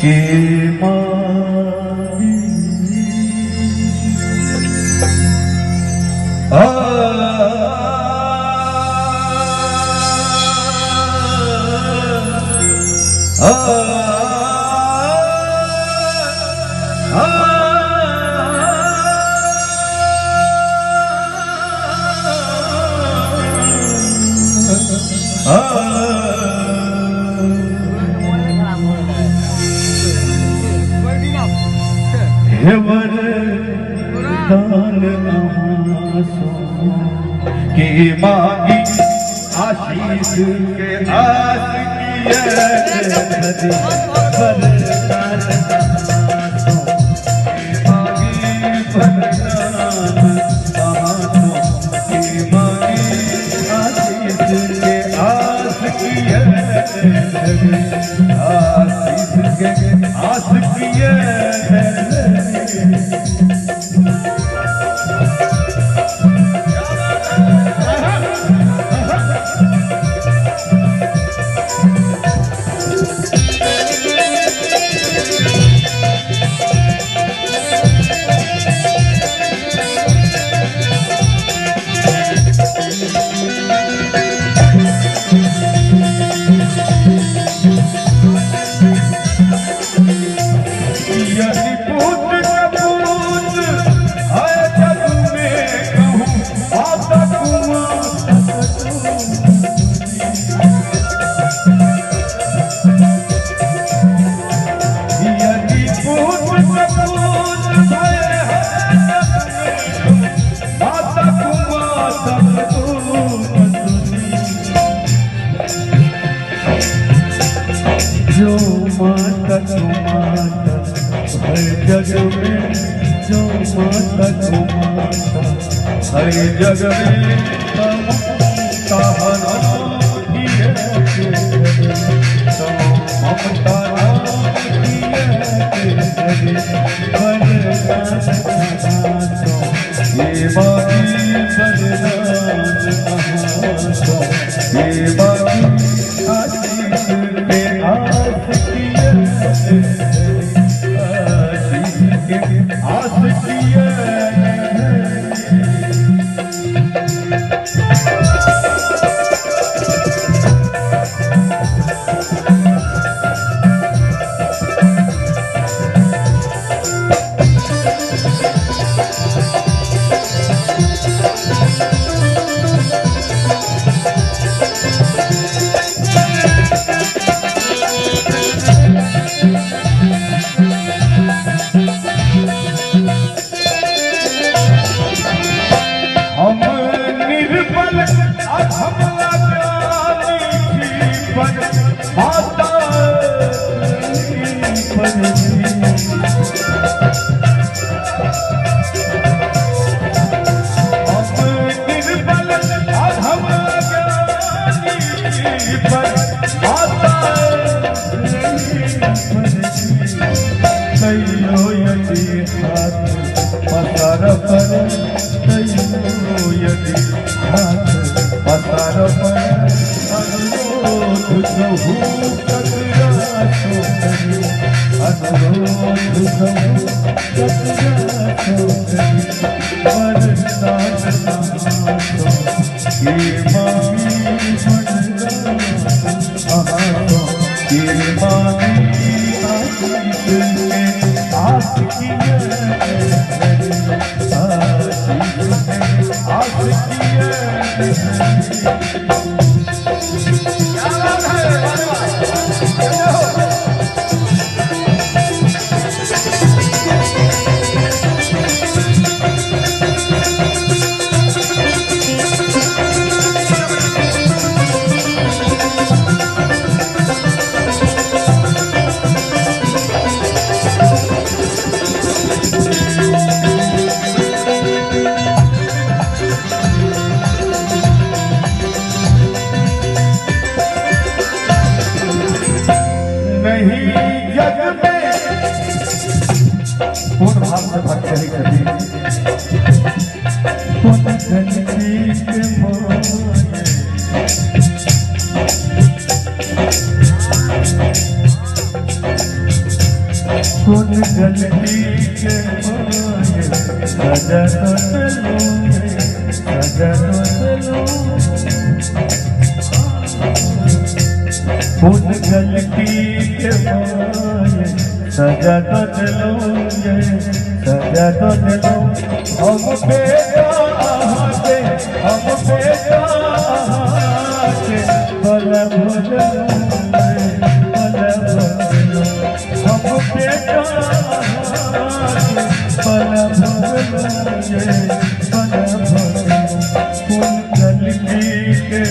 के माही के मांगी आशीष के आस किए वरदान के मांगी आशीष के आस किए आशीष के आस किए जो माता हर जग में जो माता हर जग में ममता कौन गलती के मारे सजा तो चलूंगे, सजा तो चलूंगे। कौन गलती के मारे सजा तो चलूंगे, सजा तो चलूंगे। हम बेटा के, हम बेटा के बल भजलूंगे, बल भजलूंगे। हम बेटा बल भजलूंगे, बल भजलूंगे। कौन गलती के